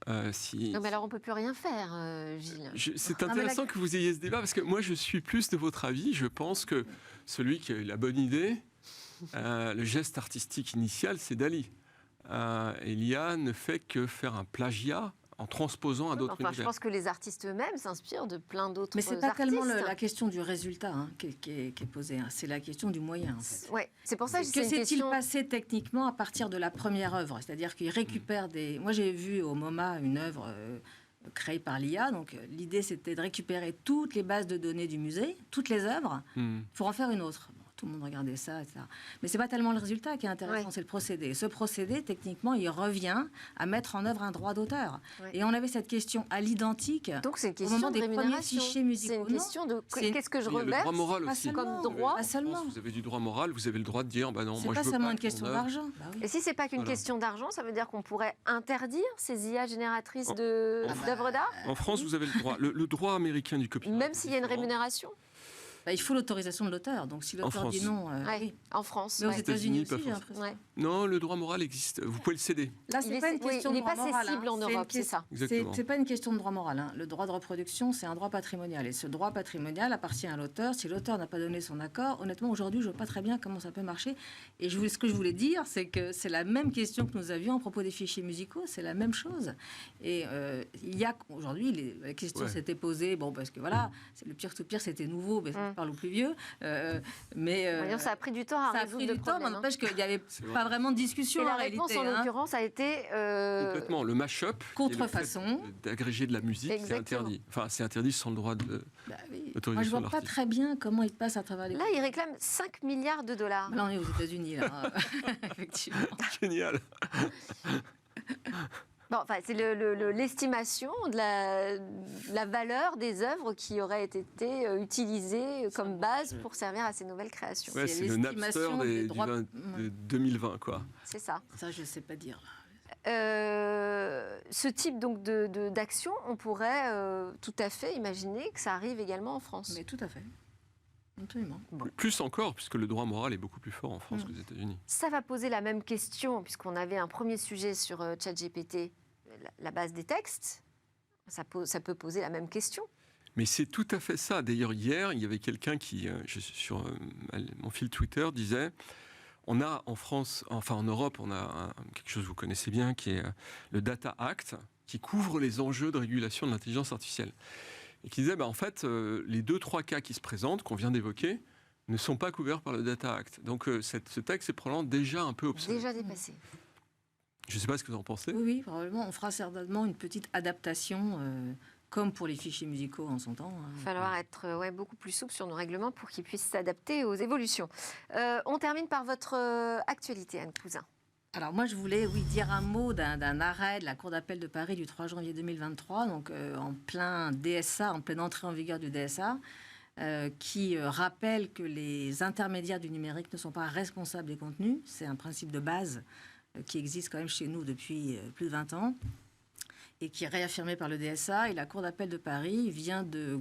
Non, mais alors on ne peut plus rien faire, Gilles. C'est intéressant que vous ayez ce débat, parce que moi, je suis plus de votre avis. Je pense que celui qui a eu la bonne idée, le geste artistique initial, c'est Dali. Et l'IA ne fait que faire un plagiat en transposant à d'autres univers. Je pense que les artistes eux-mêmes s'inspirent de plein d'autres artistes. Mais ce n'est pas tellement la question du résultat qui est posée, c'est la question du moyen. En fait. Ouais, c'est pour ça que c'est s'est-il passé techniquement à partir de la première œuvre? C'est-à-dire qu'il récupère des... Moi, j'ai vu au MoMA une œuvre créée par l'IA. Donc, l'idée, c'était de récupérer toutes les bases de données du musée, toutes les œuvres, pour en faire une autre. tout le monde regardait ça, etc. Mais c'est pas tellement le résultat qui est intéressant, c'est le procédé. Et ce procédé, techniquement, il revient à mettre en œuvre un droit d'auteur. Et on avait cette question à l'identique. Donc c'est une au question moment de des premiers rémunération. fichiers musicaux. C'est une question de qu'est-ce que je Il y a le reverse droit moral pas aussi. seulement. comme droit. Pas seulement. Vous avez du droit moral, vous avez le droit de dire, bah non, C'est moi pas je veux seulement pas une que question mon œuvre- d'argent. Bah oui. Et si c'est pas qu'une Voilà. question d'argent, ça veut dire qu'on pourrait interdire ces IA génératrices d'œuvres d'art, En France, vous avez le droit. Le droit américain du copyright. même s'il y a une différent. rémunération. Bah, il faut l'autorisation de l'auteur. Donc si l'auteur dit France. non, Ouais, oui. en France. Mais aux ouais. États-Unis États-Unis, aussi, pas j'ai l'impression. Ouais. Non, le droit moral existe. Vous pouvez le céder. Là, Il c'est est- pas une oui, question il de est droit pas moral. cessible en C'est une Europe, c'est question- ça. Exactement. C'est pas une question de droit moral. Le droit de reproduction, c'est un droit patrimonial. Et ce droit patrimonial appartient à l'auteur. Si l'auteur n'a pas donné son accord, honnêtement, aujourd'hui, je ne vois pas très bien comment ça peut marcher. Et ce que je voulais dire, c'est que c'est la même question que nous avions à propos des fichiers musicaux. C'est la même chose. Et il y a aujourd'hui, la question s'était posée, bon, parce que voilà, c'est le pire tout pire, c'était nouveau, mais ça parle aux plus vieux. Mais Voyons, ça a pris du temps à ça a résoudre pris le du temps, mais problème. n'empêche qu'il n'y avait C'est vrai. pas vraiment de discussion Et la en réponse, réalité. en hein. l'occurrence, a été Complètement. Le mash-up, qui est Contrefaçon. le fait d'agréger de la musique, c'est Exactement. interdit. Enfin, c'est interdit sans le droit de. Bah oui. Autorisation Moi, je vois de pas l'artiste. très bien comment il passe à travers les. là, il réclame 5 milliards de dollars. Là, on est aux États-Unis, là. Effectivement. Génial. Bon, enfin, c'est l'estimation de la valeur des œuvres qui auraient été utilisées comme base pour servir à ces nouvelles créations. Ouais, C'est c'est le Napster l'estimation des droits- de 2020, quoi. C'est ça. Ça, je sais pas dire. Ce type donc d'action, on pourrait tout à fait imaginer que ça arrive également en France. Mais tout à fait. Absolument. Plus encore, puisque le droit moral est beaucoup plus fort en France qu'aux États-Unis. Ça va poser la même question, puisqu'on avait un premier sujet sur ChatGPT, la base des textes. Ça peut poser la même question. Mais c'est tout à fait ça. D'ailleurs, hier, il y avait quelqu'un qui, sur mon fil Twitter, disait on a en France, enfin en Europe, on a quelque chose que vous connaissez bien, qui est le Data Act, qui couvre les enjeux de régulation de l'intelligence artificielle. Et qui disait, en fait, les 2-3 cas qui se présentent, qu'on vient d'évoquer, ne sont pas couverts par le Data Act. Donc ce texte est probablement déjà un peu obsolète. Déjà dépassé. Je ne sais pas ce que vous en pensez. Oui, oui, probablement. On fera certainement une petite adaptation, comme pour les fichiers musicaux en son temps. Il va falloir être beaucoup plus souple sur nos règlements pour qu'ils puissent s'adapter aux évolutions. On termine par votre actualité, Anne Cousin. Alors moi, je voulais dire un mot d'un arrêt de la Cour d'appel de Paris du 3 janvier 2023, donc en plein DSA, en pleine entrée en vigueur du DSA, qui rappelle que les intermédiaires du numérique ne sont pas responsables des contenus. C'est un principe de base qui existe quand même chez nous depuis plus de 20 ans et qui est réaffirmé par le DSA. Et la Cour d'appel de Paris vient de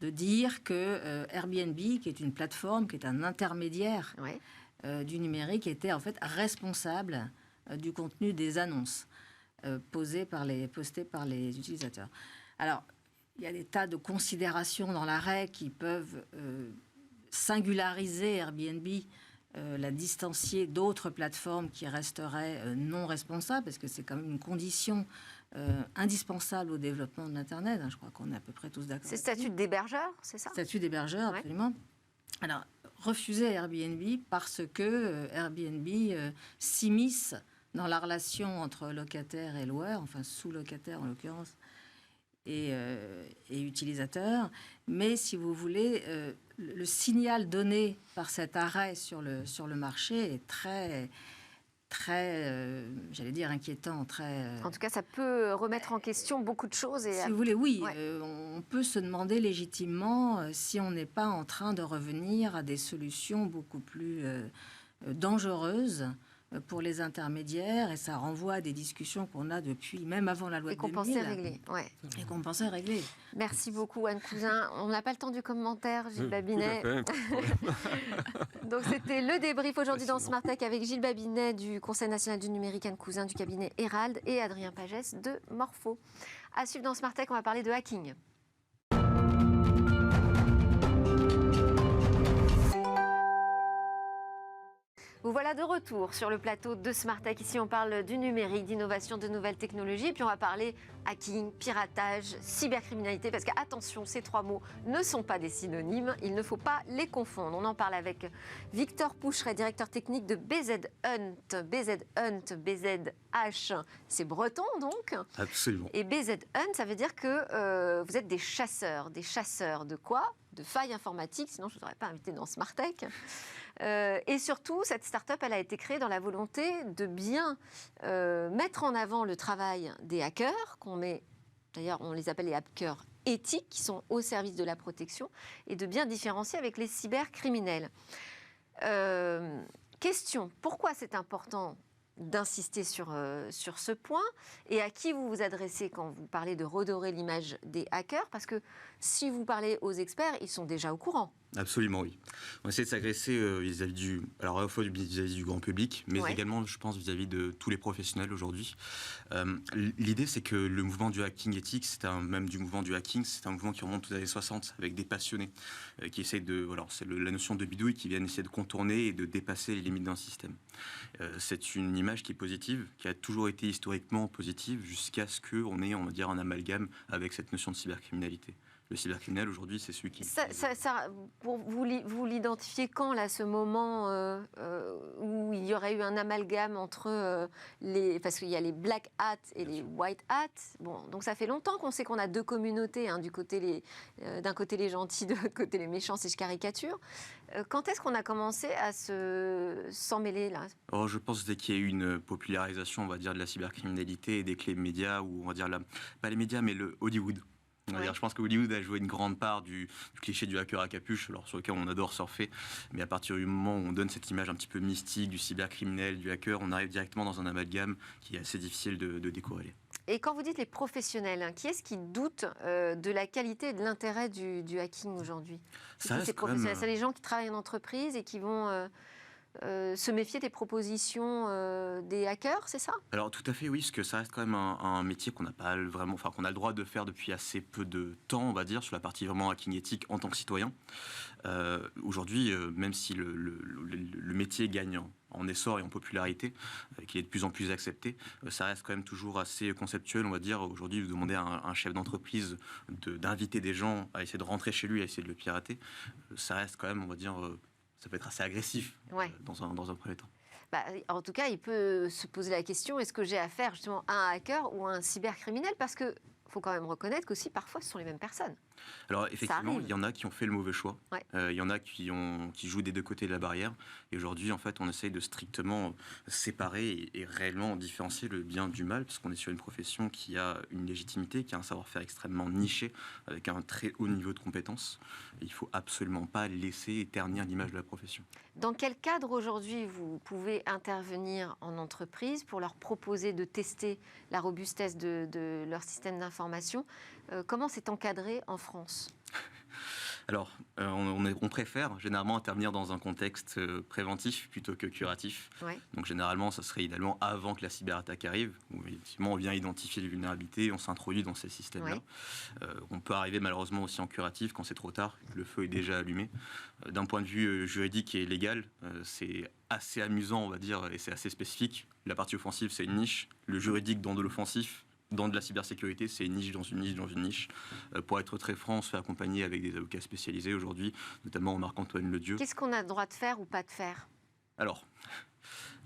dire que Airbnb, qui est une plateforme, qui est un intermédiaire du numérique, était en fait responsable du contenu des annonces postées par les utilisateurs. Alors, il y a des tas de considérations dans l'arrêt qui peuvent singulariser Airbnb, la distancier d'autres plateformes qui resteraient non responsables, parce que c'est quand même une condition indispensable au développement de l'Internet. Je crois qu'on est à peu près tous d'accord. C'est statut d'hébergeur, c'est ça? Statut d'hébergeur, absolument. Alors, refuser Airbnb parce que Airbnb s'immisce dans la relation entre locataire et loueur, enfin sous-locataire en l'occurrence, et utilisateur. Mais si vous voulez, le signal donné par cet arrêt sur le marché est très, j'allais dire, inquiétant. En tout cas, ça peut remettre en question beaucoup de choses. Et si vous voulez, oui, on peut se demander légitimement si on n'est pas en train de revenir à des solutions beaucoup plus dangereuses pour les intermédiaires, et ça renvoie à des discussions qu'on a depuis, même avant la loi de 2000. Et qu'on pensait régler. Et qu'on pensait régler. Merci beaucoup, Anne Cousin. On n'a pas le temps du commentaire, Gilles Babinet. Donc c'était le débrief aujourd'hui dans Smart Tech avec Gilles Babinet du Conseil national du numérique, Anne Cousin du cabinet Herald et Adrien Pagès de Morpho. À suivre dans Smart Tech, on va parler de hacking. Vous voilà de retour sur le plateau de Smart Tech. Ici, on parle du numérique, d'innovation, de nouvelles technologies. Et puis, on va parler hacking, piratage, cybercriminalité. Parce qu'attention, ces trois mots ne sont pas des synonymes. Il ne faut pas les confondre. On en parle avec Victor Poucheret, directeur technique de BZ Hunt. BZ Hunt, BZH, c'est breton donc. Absolument. Et BZ Hunt, ça veut dire que vous êtes des chasseurs. Des chasseurs de quoi? de failles informatiques, sinon je ne vous aurais pas invité dans Smartech. Et surtout, cette start-up, elle a été créée dans la volonté de bien mettre en avant le travail des hackers, d'ailleurs on les appelle les hackers éthiques, qui sont au service de la protection, et de bien différencier avec les cybercriminels. Question, pourquoi c'est important d'insister sur ce point, et à qui vous vous adressez quand vous parlez de redorer l'image des hackers? Parce que si vous parlez aux experts, ils sont déjà au courant. Absolument, oui. On essaie de s'agresser vis-à-vis alors à la fois vis-à-vis du grand public, mais également, je pense, vis-à-vis de tous les professionnels aujourd'hui. L'idée, c'est que le mouvement du hacking éthique, même du mouvement du hacking, c'est un mouvement qui remonte aux années 60 avec des passionnés qui essayent c'est la notion de bidouille qui viennent essayer de contourner et de dépasser les limites d'un système. C'est une image qui est positive, qui a toujours été historiquement positive, jusqu'à ce qu'on ait, on va dire, un amalgame avec cette notion de cybercriminalité. Le cybercriminel, aujourd'hui, c'est celui qui... Vous l'identifiez quand, là, ce moment où il y aurait eu un amalgame entre parce qu'il y a les black hats et les white hats. Bon, donc ça fait longtemps qu'on sait qu'on a deux communautés, hein, d'un côté les gentils, de l'autre côté les méchants, si je caricature. Quand est-ce qu'on a commencé à s'en mêler, là? Je pense dès qu'il y a eu une popularisation, on va dire, de la cybercriminalité et des clés médias, ou on va dire, pas les médias, mais le Hollywood. Je pense que Hollywood a joué une grande part du cliché du hacker à capuche, alors sur lequel on adore surfer. Mais à partir du moment où on donne cette image un petit peu mystique du cybercriminel, du hacker, on arrive directement dans un amalgame qui est assez difficile de décorréler. Et quand vous dites les professionnels, hein, qui est-ce qui doute de la qualité et de l'intérêt du hacking aujourd'hui? C'est professionnels, c'est les gens qui travaillent en entreprise et qui vont... se méfier des propositions des hackers, c'est ça? Alors tout à fait, oui, parce que ça reste quand même un métier qu'on n'a pas vraiment, qu'on a le droit de faire depuis assez peu de temps, on va dire, sur la partie vraiment hacking éthique en tant que citoyen. Aujourd'hui, même si le métier gagne en essor et en popularité, qu'il est de plus en plus accepté, ça reste quand même toujours assez conceptuel, on va dire. Aujourd'hui, vous demandez à un chef d'entreprise d'inviter des gens à essayer de rentrer chez lui, à essayer de le pirater, ça reste quand même, on va dire... ça peut être assez agressif dans un premier temps. En tout cas, il peut se poser la question, est-ce que j'ai affaire justement à un hacker ou à un cybercriminel? Parce qu'il faut quand même reconnaître qu'aussi, parfois, ce sont les mêmes personnes. Alors effectivement, il y en a qui ont fait le mauvais choix. Il y en a qui jouent des deux côtés de la barrière. Et aujourd'hui, en fait, on essaye de strictement séparer et réellement différencier le bien du mal, parce qu'on est sur une profession qui a une légitimité, qui a un savoir-faire extrêmement niché, avec un très haut niveau de compétences. Et il ne faut absolument pas laisser ternir l'image de la profession. Dans quel cadre aujourd'hui vous pouvez intervenir en entreprise pour leur proposer de tester la robustesse de leur système d'information? Comment c'est encadré en France? Alors, on préfère généralement intervenir dans un contexte préventif plutôt que curatif. Donc généralement, ça serait idéalement avant que la cyberattaque arrive, où effectivement on vient identifier les vulnérabilités, on s'introduit dans ces systèmes-là. On peut arriver malheureusement aussi en curatif quand c'est trop tard, le feu est déjà allumé. D'un point de vue juridique et légal, c'est assez amusant, on va dire, et c'est assez spécifique. La partie offensive, c'est une niche. Le juridique dans de l'offensif, dans de la cybersécurité, c'est une niche dans une niche dans une niche. Pour être très franc, on se fait accompagner avec des avocats spécialisés aujourd'hui, notamment Marc-Antoine Ledieu. Qu'est-ce qu'on a le droit de faire ou pas de faire? Alors,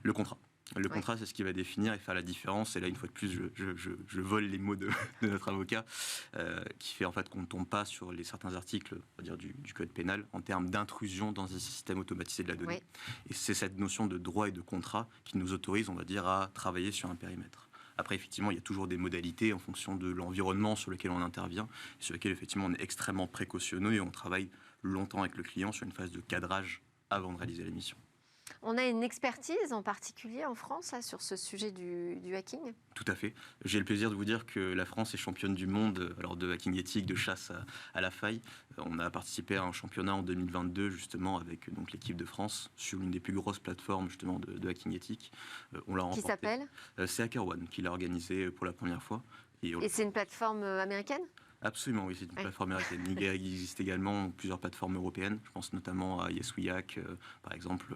le contrat. Le contrat, c'est ce qui va définir et faire la différence. Et là, une fois de plus, je vole les mots de notre avocat, qui fait en fait qu'on ne tombe pas sur certains articles, on va dire, du code pénal en termes d'intrusion dans un système automatisé de la donnée. Et c'est cette notion de droit et de contrat qui nous autorise, on va dire, à travailler sur un périmètre. Après, effectivement, il y a toujours des modalités en fonction de l'environnement sur lequel on intervient, sur lequel, effectivement, on est extrêmement précautionneux et on travaille longtemps avec le client sur une phase de cadrage avant de réaliser la mission. On a une expertise en particulier en France là, sur ce sujet du hacking? Tout à fait. J'ai le plaisir de vous dire que la France est championne du monde de hacking éthique, de chasse à la faille. On a participé à un championnat en 2022 justement avec l'équipe de France sur l'une des plus grosses plateformes justement de hacking éthique. On l'a remporté. Qui s'appelle? C'est HackerOne qui l'a organisé pour la première fois. Et c'est une plateforme américaine? Absolument, oui, c'est une plateforme américaine. Il existe également plusieurs plateformes européennes. Je pense notamment à Yes We Hack, par exemple,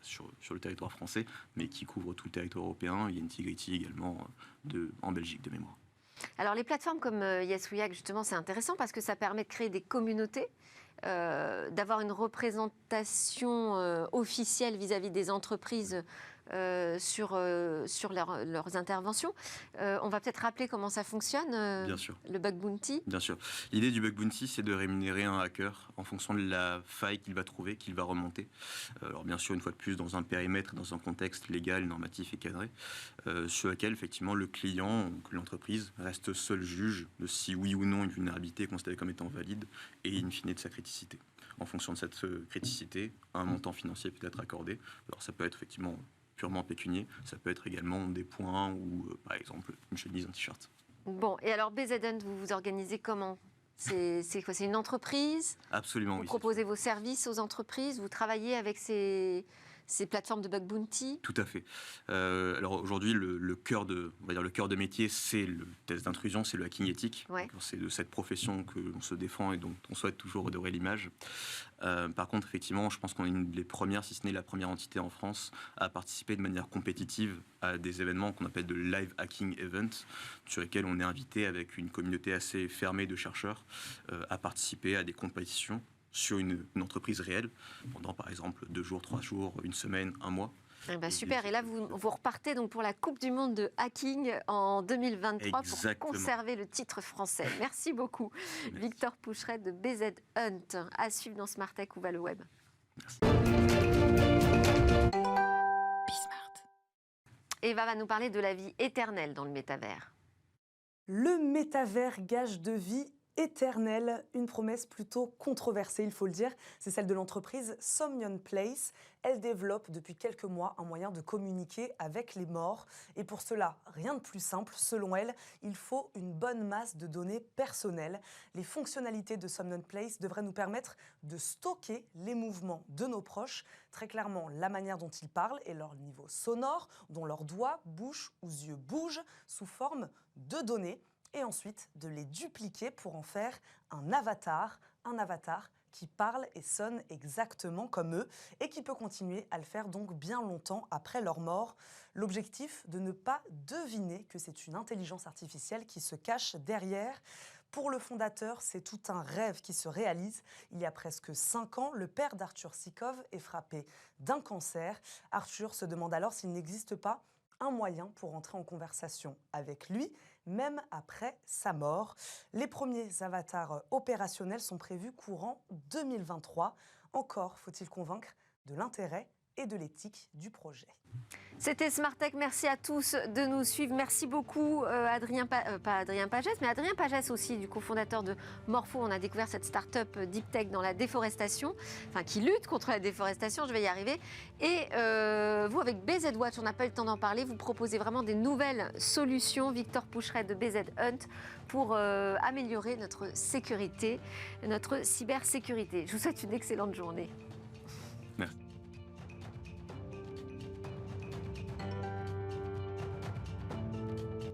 sur le territoire français, mais qui couvre tout le territoire européen. Il y a Integrity également en Belgique, de mémoire. Alors, les plateformes comme Yes We Hack, justement, c'est intéressant parce que ça permet de créer des communautés, d'avoir une représentation officielle vis-à-vis des entreprises sur leurs interventions. On va peut-être rappeler comment ça fonctionne, Bien sûr. le bug bounty. Bien sûr. L'idée du bug bounty, c'est de rémunérer un hacker en fonction de la faille qu'il va trouver, qu'il va remonter. Alors bien sûr, une fois de plus, dans un périmètre, dans un contexte légal, normatif et cadré, sur lequel effectivement le client, donc l'entreprise, reste seul juge de si oui ou non une vulnérabilité est considérée comme étant valide et in fine de sa criticité. En fonction de cette criticité, un montant financier peut être accordé. Alors ça peut être effectivement purement pécunier, ça peut être également des points ou par exemple une chemise, un t-shirt. Bon, et alors BZ Hunt, vous vous organisez comment ? C'est quoi ? C'est une entreprise ? Absolument, Vous oui. proposez vos services aux entreprises ? Vous travaillez avec ces plateformes de bug bounty ? Tout à fait. Alors aujourd'hui, le cœur de métier, c'est le test d'intrusion, c'est le hacking éthique. Ouais. C'est de cette profession que l'on se défend et dont on souhaite toujours redorer l'image. Par contre, effectivement, je pense qu'on est une des premières, si ce n'est la première entité en France, à participer de manière compétitive à des événements qu'on appelle de live hacking events, sur lesquels on est invité avec une communauté assez fermée de chercheurs à participer à des compétitions sur une entreprise réelle, pendant par exemple 2 jours, 3 jours, 1 semaine, 1 mois. Eh ben, super, et là vous repartez donc pour la Coupe du Monde de hacking en 2023 Exactement. pour conserver le titre français. Merci beaucoup. Merci. Victor Poucheret de BZ Hunt, à suivre dans Smart Tech ou va le web. Merci. Eva va nous parler de la vie éternelle dans le métavers. Le métavers, gage de vie éternelle, une promesse plutôt controversée, il faut le dire. C'est celle de l'entreprise Somnium Place. Elle développe depuis quelques mois un moyen de communiquer avec les morts. Et pour cela, rien de plus simple. Selon elle, il faut une bonne masse de données personnelles. Les fonctionnalités de Somnium Place devraient nous permettre de stocker les mouvements de nos proches, très clairement la manière dont ils parlent et leur niveau sonore, dont leurs doigts, bouche ou yeux bougent sous forme de données, et ensuite de les dupliquer pour en faire un avatar qui parle et sonne exactement comme eux et qui peut continuer à le faire donc bien longtemps après leur mort. L'objectif, de ne pas deviner que c'est une intelligence artificielle qui se cache derrière. Pour le fondateur, c'est tout un rêve qui se réalise. Il y a presque 5 ans, le père d'Arthur Sikov est frappé d'un cancer. Arthur se demande alors s'il n'existe pas un moyen pour entrer en conversation avec lui, même après sa mort. Les premiers avatars opérationnels sont prévus courant 2023. Encore faut-il convaincre de l'intérêt et de l'éthique du projet. C'était Smart Tech, merci à tous de nous suivre. Merci beaucoup Adrien Pagès aussi, du cofondateur de Morpho. On a découvert cette start-up Deep Tech dans la déforestation, enfin qui lutte contre la déforestation, je vais y arriver. Et vous, avec BZ Watch, on n'a pas eu le temps d'en parler, vous proposez vraiment des nouvelles solutions, Victor Poucheret de BZ Hunt, pour améliorer notre sécurité, notre cybersécurité. Je vous souhaite une excellente journée.